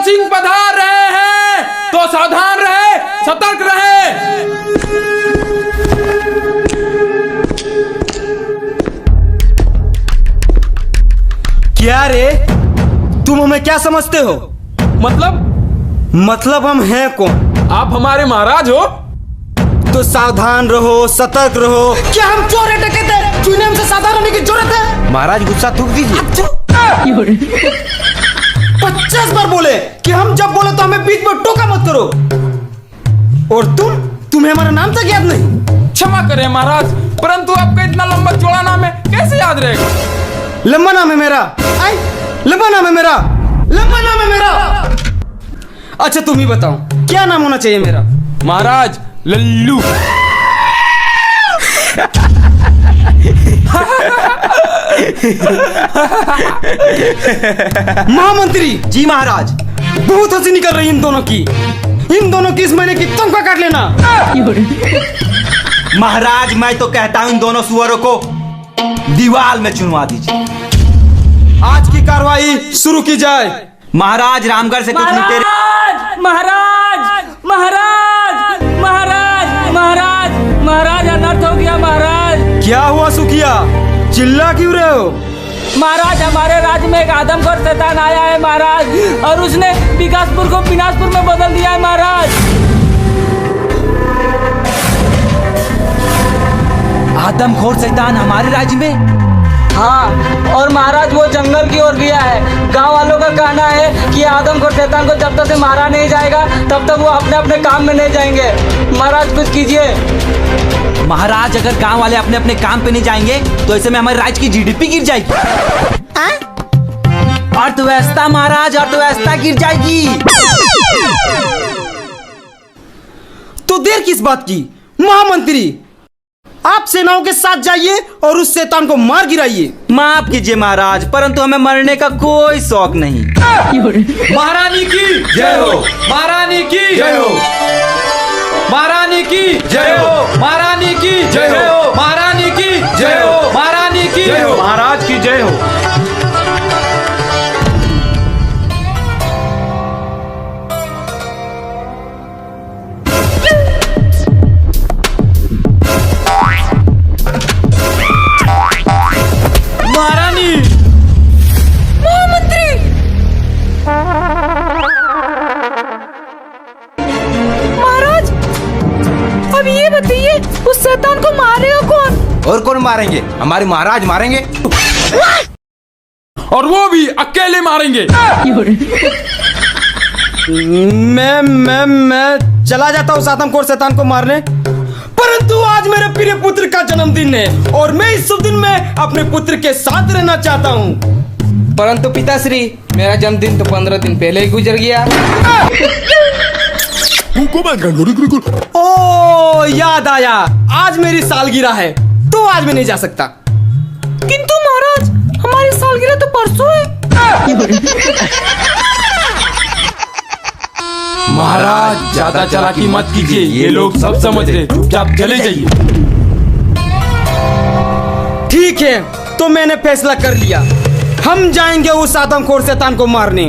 सिंह पधार रहे हैं तो सावधान रहे, सतर्क रहे। क्या रे, तुम हमें क्या समझते हो? मतलब हम हैं कौन? आप हमारे महाराज हो तो सावधान रहो, सतर्क रहो। क्या हम चोर है, डकैत है? चुने हमसे सावधान होने की जरूरत है? महाराज गुस्सा थूक दीजिए। 50 बार बोले कि हम जब बोले तो हमें बीच में टोका मत करो। और तुम्हें हमारा नाम तक याद नहीं? क्षमा करें महाराज, परंतु आपका इतना लंबा चौड़ा नाम है, कैसे याद रहेगा? लंबा नाम है मेरा। लंबा नाम है मेरा। लंबा नाम है मेरा। अच्छा तुम ही बताओ, क्या नाम होना चाहिए मेरा? महाराज लल्लू। महामंत्री जी महाराज, बहुत हंसी निकल रही इन दोनों की। इन दोनों की इस महीने की तनख्वाह काट लेना। महाराज मैं तो कहता हूं इन दोनों सुअरों को दीवार में चुनवा दीजिए। आज की कार्रवाई शुरू की जाए। महाराज रामगढ़ से कुछ लुटेरे। महाराज महाराज महाराज महाराज महाराज अनर्थ हो गया महाराज। क्या हुआ सुखिया, चिल्ला क्यों रहे हो? महाराज हमारे राज्य में एक आदमखोर शैतान आया है महाराज, और उसने विकासपुर को विनाशपुर में बदल दिया है महाराज। आदमखोर शैतान हमारे राज्य में? हाँ, और महाराज वो जंगल की ओर गया है। गांव वालों का कहना है कि आदमखोर शैतान को जब तक से मारा नहीं जाएगा तब तक वो अपने अपने काम में नहीं जाएंगे। महाराज कुछ कीजिए। महाराज अगर गांव वाले अपने अपने काम पे नहीं जाएंगे तो ऐसे में हमारे राज्य की जीडीपी गिर जाएगी। अर्थव्यवस्था महाराज, अर्थव्यवस्था गिर जाएगी। तो देर किस बात की? महामंत्री आप सेनाओं के साथ जाइए और उस शैतान को मार गिराइए। माफ कीजिए महाराज, परंतु हमें मरने का कोई शौक नहीं। महारानी की जय हो, महारानी की जय हो, महारानी की जय हो, महारानी की जय हो, महारानी की जय हो, महारानी की जय हो, महाराज की जय हो। महारानी। महामंत्री महाराज, अब ये बताइए उस शैतान को मारेगा कौन? और कौन मारेंगे? हमारे महाराज मारेंगे। और वो भी अकेले मारेंगे। मैं चला जाता हूँ आदमखोर शैतान को मारने, परंतु आज मेरे प्रिय पुत्र का जन्मदिन है और मैं इस शुभ दिन में अपने पुत्र के साथ रहना चाहता हूँ। परंतु पिताश्री, मेरा जन्मदिन तो 15 दिन पहले ही गुजर गया। ओ याद आया, आज मेरी सालगिरह है तो आज मैं नहीं जा सकता। किंतु महाराज हमारी सालगिरह तो परसों है। महाराज ज्यादा चालाकी मत कीजिए, ये लोग सब समझ रहे, चुपचाप चले जाइए। ठीक है, तो मैंने फैसला कर लिया, हम जाएंगे उस आदमखोर शैतान को मारने,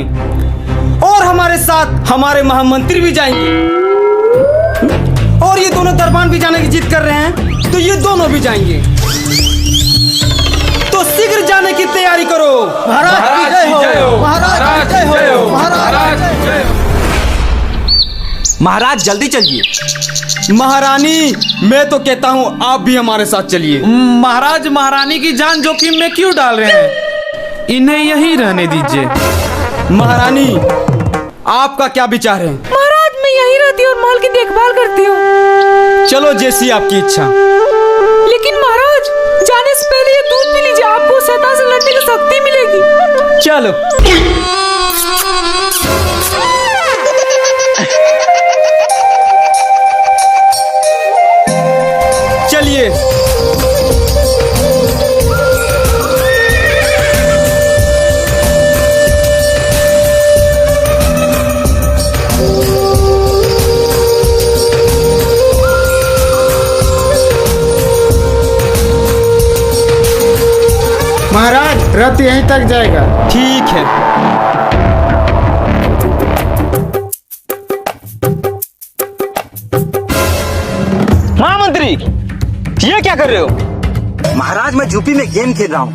और हमारे साथ हमारे महामंत्री भी जाएंगे, और ये दोनों दरबान भी जाने की जिद कर रहे हैं तो ये दोनों भी जाएंगे। तो शीघ्र जाने की तैयारी करो। महाराज की जय हो, महाराज की जय हो, महाराज की जय हो। महाराज जल्दी चलिए। महारानी मैं तो कहता हूँ आप भी हमारे साथ चलिए। महाराज महारानी की जान जोखिम में क्यों डाल रहे हैं? इन्हें यहीं रहने दीजिए। महारानी आपका क्या विचार है? महाराज मैं यहीं रहती हूँ और माल की देखभाल करती हूँ। चलो जैसी आपकी इच्छा। लेकिन महाराज जाने से पहले ये दूध पी लीजिए, आपको शैतान से लड़ने की शक्ति मिलेगी। चलो। चलिए। महाराज रथ यहीं तक जाएगा। ठीक है। क्या कर रहे हो? महाराज मैं यूपी में गेम खेल रहा हूँ।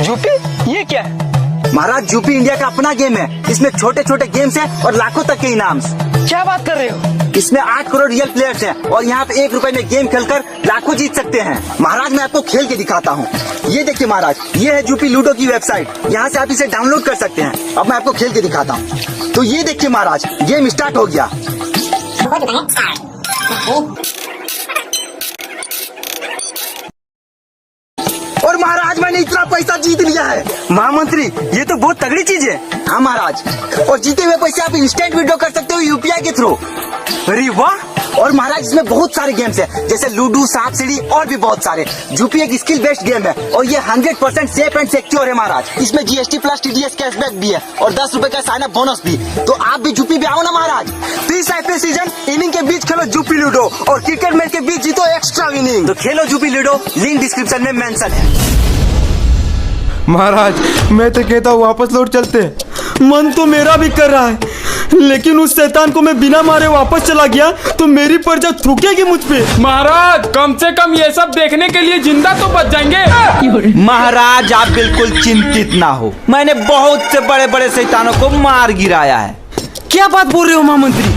यूपी? ये क्या है? महाराज यूपी इंडिया का अपना गेम है। इसमें छोटे छोटे गेम्स हैं और लाखों तक के इनाम। क्या बात कर रहे हो? इसमें 8 करोड़ रियल प्लेयर्स हैं और यहाँ पे 1 रुपए में गेम खेलकर लाखों जीत सकते हैं। महाराज मैं आपको खेल के दिखाता हूँ। ये देखिए महाराज, ये है यूपी लूडो की वेबसाइट। यहाँ से आप इसे डाउनलोड कर सकते हैं। अब मैं आपको खेल के दिखाता हूँ। तो ये देखिए महाराज, गेम स्टार्ट हो गया। और महाराज मैंने इतना पैसा जीत लिया है। महामंत्री ये तो बहुत तगड़ी चीज है। हाँ महाराज, और जीते हुए पैसे आप इंस्टेंट विड्रॉ कर सकते हो यूपीआई के थ्रू। अरे वाह! और महाराज इसमें बहुत सारे गेम्स हैं, जैसे लूडो, सांप सीढ़ी और भी बहुत सारे। यूपी एक स्किल बेस्ड गेम है और ये 100% सेफ एंड सिक्योर है महाराज। इसमें जीएसटी प्लस टीडीएस कैशबैक भी है और 10 रुपए का साइन अप बोनस भी। तो आप भी यूपी पे आओ ना महाराज। 30 आईपीएल सीजन इनिंग के बीच खेलो यूपी लूडो और क्रिकेट मैच के बीच जीतो एक्स्ट्रा इनिंग। तो खेलो यूपी लूडो, लिंक डिस्क्रिप्शन में मेंशन है। महाराज मैं तो कहता हूँ वापस लौट चलते। मन तो मेरा भी कर रहा है, लेकिन उस शैतान को मैं बिना मारे वापस चला गया तो मेरी प्रजा थूकेगी मुझ पे। महाराज कम से कम ये सब देखने के लिए जिंदा तो बच जाएंगे। महाराज आप बिल्कुल चिंतित ना हो, मैंने बहुत से बड़े बड़े शैतानों को मार गिराया है। क्या बात बोल रहे हो महामंत्री?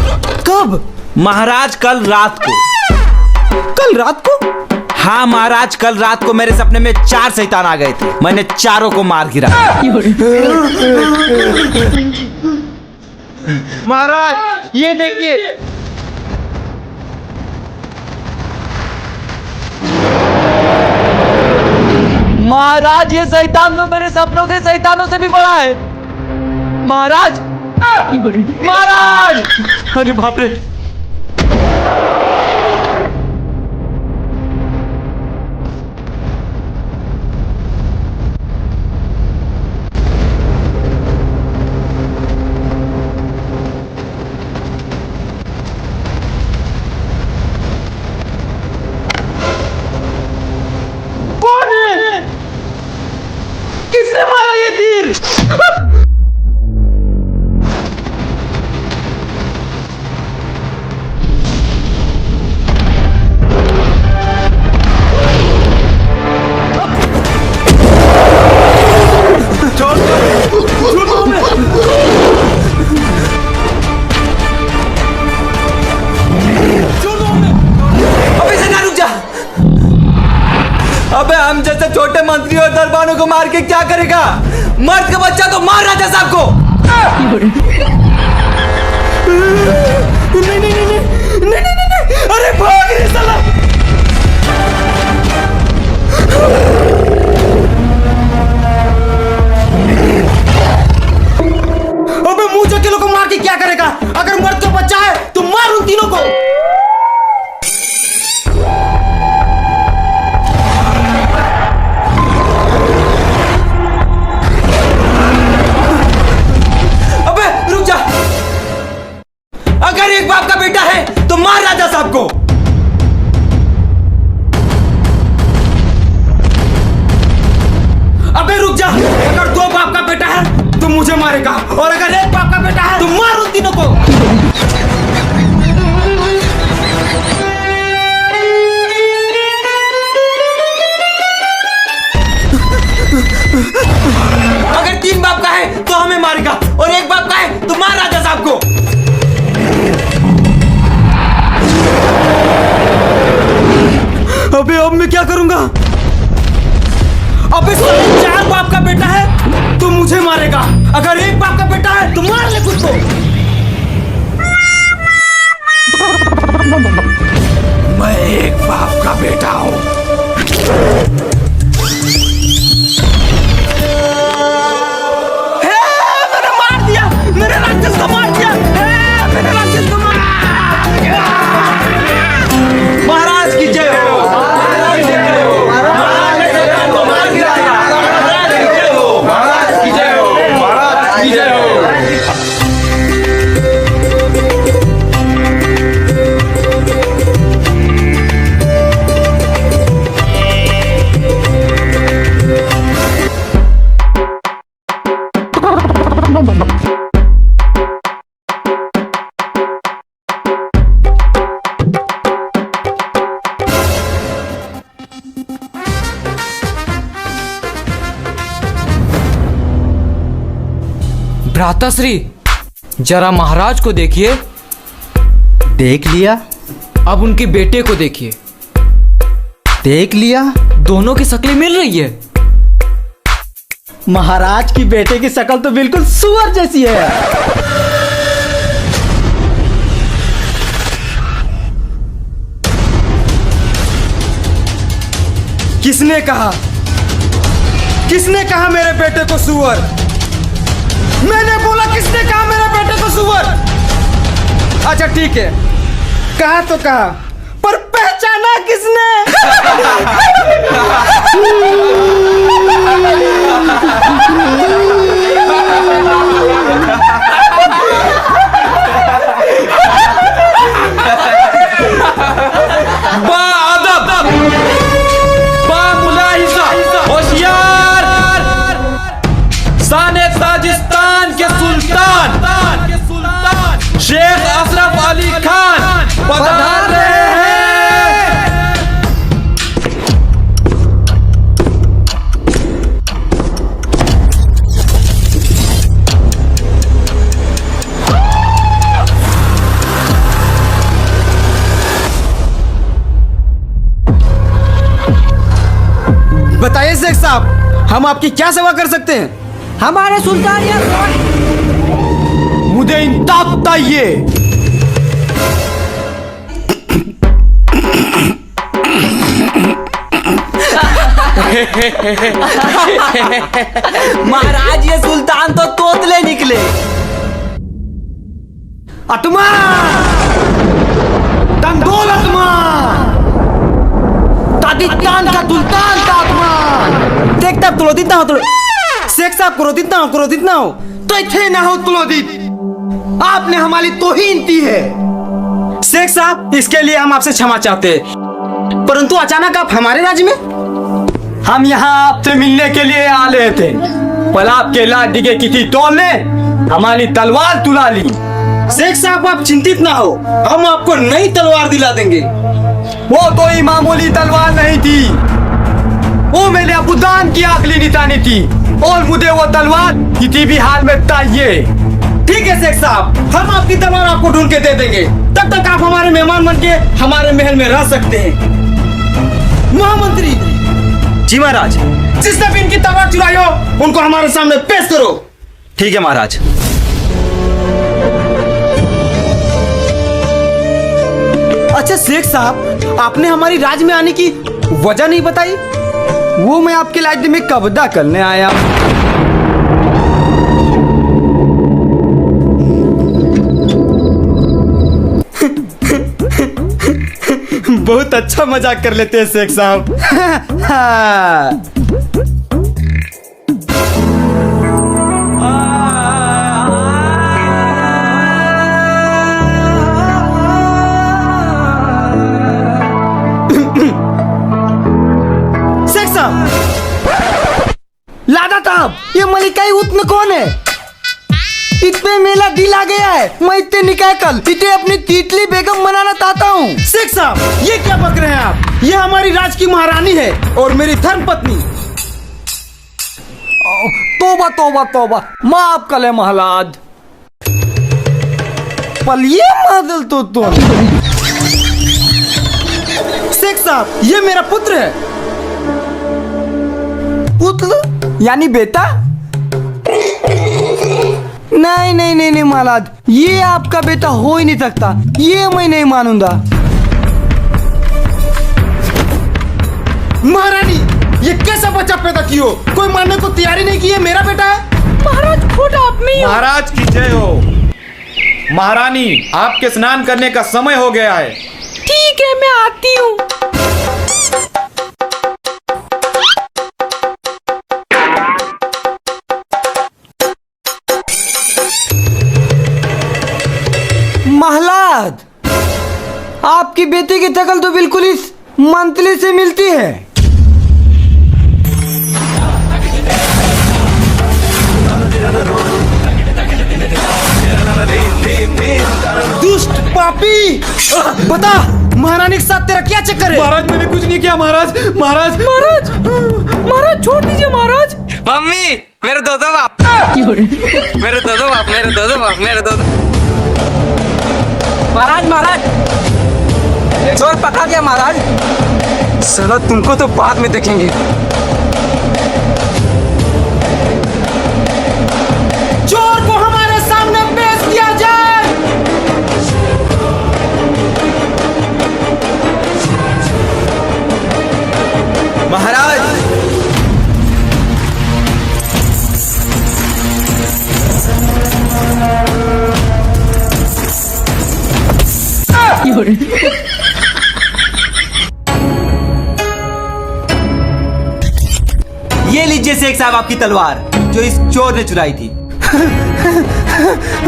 कब? महाराज कल रात को। कल रात को? हाँ महाराज, कल रात को मेरे सपने में 4 शैतान आ गए थे। मैंने चारों को मार गिराया। महाराज ये देखिए। महाराज ये शैतान तो मेरे सपनों के शैतानों से भी बड़ा है। महाराज, महाराज! अरे बाप रे! किसने मारा ये तीर? अबे हम जैसे छोटे मंत्री और दरबारों को मार के क्या करेगा? मर्द का बच्चा तो मार राजा साहब को। नहीं, अरे भाग रे साला! अबे मुंह चक्के लोगों को मार के क्या करेगा? अगर मर्द का बच्चा है तो मार उन तीनों को। अगर एक बाप का बेटा है तो मार राजा साहब को। अबे रुक जा, अगर 2 बाप का बेटा है तो मुझे मारेगा और अगर 1 बाप का बेटा है तो मार उन तीनों को। अगर 3 बाप का है तो हमें मारेगा और 1 बाप का है तो मार राजा साहब को। अबे अब मैं क्या करूंगा? अबे साले 4 बाप का बेटा है तो मुझे मारेगा, अगर 1 बाप का बेटा है तो मार ले खुद को। मैं 1 बाप का बेटा हूं। मैंने मार दिया, मेरे राक्षस को मार दिया, मेरे राक्षस को मार। महाराज की जय हो। भ्राताश्री, जरा महाराज को देखिए। देख लिया, अब उनके बेटे को देखिए। देख लिया। दोनों की शक्लें मिल रही है। महाराज की बेटे की शक्ल तो बिल्कुल सुअर जैसी है। किसने कहा? किसने कहा मेरे बेटे को सुअर? मैंने बोला, किसने कहा मेरे बेटे को सुअर? अच्छा ठीक है, कहा तो कहा, पर पहचाना किसने? बाअदब, बामुलाहिजा, होशियार, शान ताजिस्तान के सुल्तान शेख अशरफ अली खान पधार रहे हैं। बताइए शेख साहब, हम आपकी क्या सेवा कर सकते हैं? हमारे सुल्तान मुझे इंताब चाहिए। महाराज, ये सुल्तान तो तोतले निकले। अतमान, तंदोल अतमान, ताजिस्तान का सुल्तान का अतमान। देखता क्रोधित ना हो तो शेख साहब, क्रोधित ना हो, क्रोधित ना हो तो इथे ना हो क्रोधित। आपने हमारी तौहीन की है शेख साहब, इसके लिए हम आपसे क्षमा चाहते हैं। परंतु अचानक आप हमारे राज्य में? हम यहाँ आपसे मिलने के लिए आ रहे थे, पर आपके लाठी के किसी टोल ने हमारी तलवार तुला ली। शेख साहब, आप चिंतित ना हो, हम आपको नई तलवार दिला देंगे। वो तो ही मामूली तलवार नहीं थी, वो मेरे अबूदान की आखिरी निशानी थी, और मुझे वो तलवार किसी भी हाल में चाहिए। ठीक है शेख साहब, हम आपकी तलवार आपको ढूंढ के दे देंगे। तब तक आप हमारे मेहमान बन के हमारे महल में रह सकते हैं। महामंत्री जी महाराज। जिसने भी इनकी तलवार चुराई हो, उनको हमारे सामने पेश करो। ठीक है महाराज। अच्छा शेख साहब, आपने हमारी राज्य में आने की वजह नहीं बताई। वो मैं आपके राज्य में कब्जा करने आया। बहुत अच्छा मजाक कर लेते हैं शेख साहब। शेख साहब, लादा साहब, ये मलिकाई उतन कौन है? इतने मेला दिल आ गया है, मैं इतने निकाह कल इतने अपनी तीतली बेगम बनाना चाहता हूँ। शेख साहब, ये क्या बक रहे हैं आप? ये हमारी राज की महारानी है और मेरी धर्म पत्नी। तोबा तोबा तोबा, माफ कर ले महलाद। पलिए मादल तो शेख साहब, ये मेरा पुत्र है। पुत्र यानी बेटा? नहीं नहीं नहीं नहीं महाराज, ये आपका बेटा हो ही नहीं सकता, ये मैं नहीं मानूंगा। महारानी, ये कैसा बच्चा पैदा कियो? कोई मानने को तैयारी नहीं की है मेरा बेटा है। महाराज, खुद आप में ही। महाराज की जय हो। महारानी, आपके स्नान करने का समय हो गया है। ठीक है, मैं आती हूँ। महलाद, आपकी बेटी की शकल तो बिल्कुल इस मंतली से मिलती है। दुष्ट पापी, बता महारानी के साथ तेरा क्या चक्कर है? महाराज, मैंने कुछ नहीं किया। महाराज महाराज महाराज, महाराज छोड़ दीजिए महाराज। मम्मी मेरे दो बाप मेरे दो बाप मेरे दो बाप मेरे दो महाराज महाराज चोर पकड़ा गया महाराज। साला तुमको तो बाद में देखेंगे। चोर को हमारे सामने पेश किया जाए। महाराज ये लीजिए शेख साहब आपकी तलवार जो इस चोर ने चुराई थी।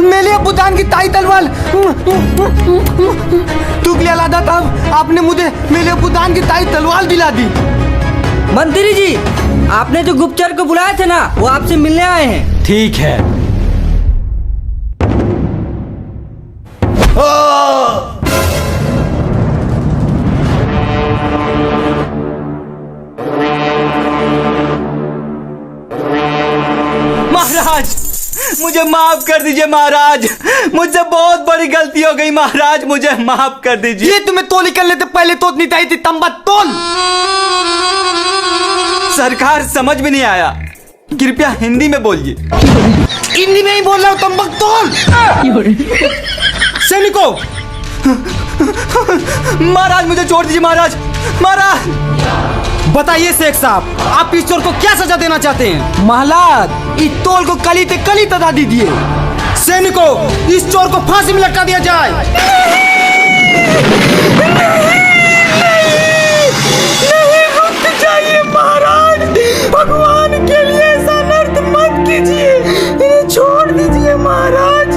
मेरे अबूजान की ताई तलवार तुगलिया लादा था। आपने मुझे मेरे अबूजान की ताई तलवार दिला दी। मंत्री जी आपने जो गुप्तचर को बुलाया थे ना वो आपसे मिलने आए हैं। ठीक है। महाराज मुझे माफ कर दीजिए महाराज, मुझसे बहुत बड़ी गलती हो गई महाराज, मुझे माफ कर दीजिए। ये तुम्हें तोली कर लेते पहले तो इतनी ताई थी तंबा तोल। सरकार समझ में नहीं आया, कृपया हिंदी में बोलिए। हिंदी में ही बोल रहा हूँ तंबक तोल। सैनिकों महाराज मुझे छोड़ दीजिए महाराज। महाराज बताइए शेख साहब आप इस चोर को क्या सजा देना चाहते हैं? महाराज इस तोल को कली ते कली तदा दीजिए। सैनिकों इस चोर को फांसी में लटका दिया जाए। नहीं रुक जाइए महाराज, भगवान के लिए ऐसा नर्क मत कीजिए, इन्हें छोड़ दीजिए महाराज।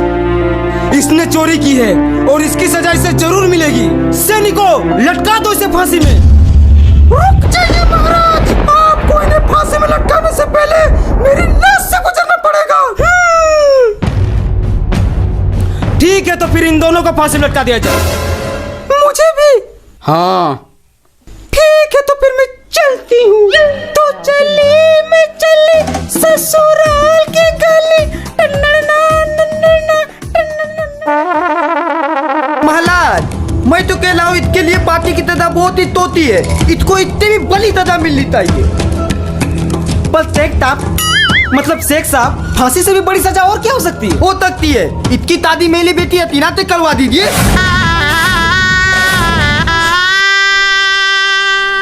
इसने चोरी की है और इसकी सजा इसे जरूर मिलेगी। सैनिकों लटका दो इसे फांसी में। रुक जाइए महाराज, आपको इन्हें फांसी में लटकाने से पहले मेरी लाश से गुजरना पड़ेगा। ठीक है तो फिर इन दोनों को फांसी में लटका दिया जाए। मुझे भी? हाँ ठीक है तो फिर मैं चलती हूँ। तो चलिए मैं चली ससुराल की गली। महाराज मैं तो कह रहा हूँ इसके लिए पार्टी की तदा बहुत ही तोती है, इसको इतनी भी बड़ी तदा मिलनी चाहिए। बस शेख साहब मतलब शेख साहब फांसी से भी बड़ी सजा और क्या हो सकती है? हो सकती है इसकी दादी मेरी बेटी हतीना से करवा दीजिए।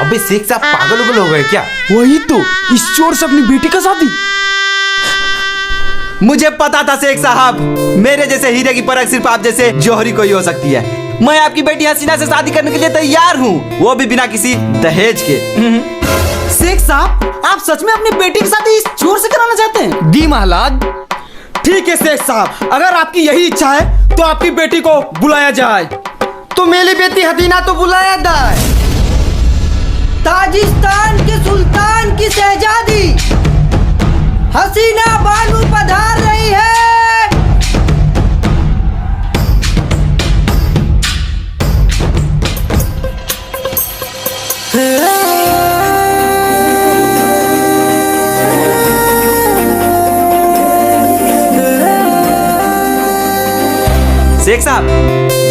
अबे शेख साहब पागल उगल हो गए क्या? वही तो इस चोर से अपनी बेटी का शादी। मुझे पता था शेख साहब, मेरे जैसे हीरे की परख सिर्फ आप जैसे जौहरी को ही हो सकती है। मैं आपकी बेटी हसीना से शादी करने के लिए तैयार हूँ, वो भी बिना किसी दहेज के। शेख साहब आप सच में अपनी बेटी की शादी इस चोर से कराना चाहते हैं? दी महाराज। ठीक है शेख साहब अगर आपकी यही इच्छा है तो आपकी बेटी को बुलाया जाए। तो मेरी बेटी हदीना तो बुलाया जाए। ताजिस्तान के सुल्तान की शहजादी हसीना बानू पधार रही है। शेख साहब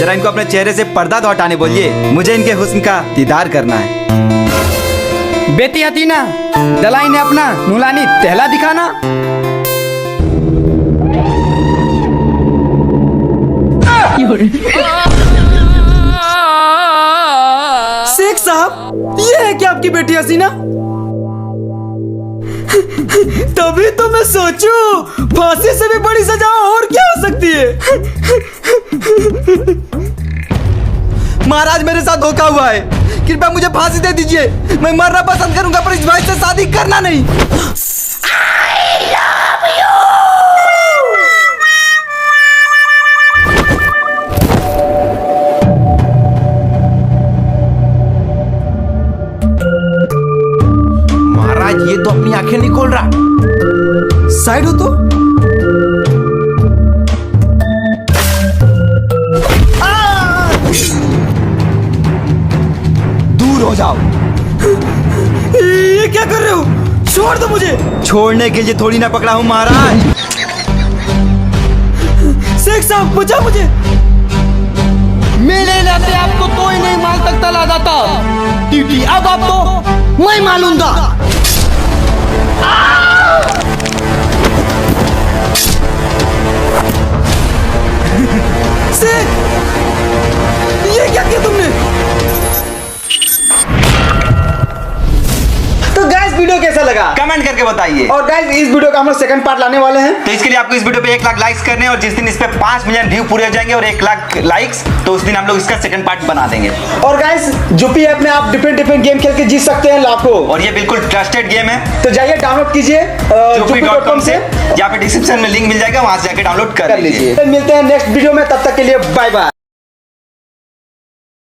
जरा इनको अपने चेहरे से पर्दा तो हटाने बोलिए, मुझे इनके हुस्न का दीदार करना है। बेटी हतीना दलाई ने अपना नूरानी टहला दिखाना। शेख साहब ये है क्या आपकी बेटी हसीना? तभी तो मैं सोचूं फांसी से भी बड़ी सजा और क्या हो सकती है। महाराज मेरे साथ धोखा हुआ है, कृपया मुझे फांसी दे दीजिए। मैं मरना पसंद करूंगा पर इस भाई से शादी करना नहीं। महाराज ये तो अपनी आंखें नहीं खोल रहा। साइड हो तो दूर हो जाओ। ये क्या कर रहे हो? छोड़ दो मुझे। छोड़ने के लिए थोड़ी ना पकड़ा हूँ महाराज। शेख साहब बचा मुझे। मेरे नाते आपको कोई नहीं मार सकता ला जाता, क्योंकि अब आपको मैं मालूंगा। शेख, ये क्या किया तुमने? तो गाइस वीडियो कैसा लगा कमेंट करके बताइए। और गाइस इस वीडियो का हम लोग सेकंड पार्ट लाने वाले हैं। तो इसके लिए आपको इस वीडियो पे 1 लाख लाइक्स करने हैं और जिस दिन इस पे 5 मिलियन व्यू पूरे हो जाएंगे और 1 लाख लाइक्स, तो उस दिन हम लोग इसका सेकंड पार्ट बना देंगे। और गाइस जुपी ऐप में आप डिफरेंट गेम खेल के जीत सकते हैं लाखों। और ये बिल्कुल ट्रस्टेड गेम है। तो जाइए डाउनलोड कीजिए jupi.com से, यहाँ पे डिस्क्रिप्शन में लिंक मिल जाएगा, वहां से जाके डाउनलोड कर लीजिए। मिलते हैं नेक्स्ट वीडियो में, तब तक के लिए बाय बाय।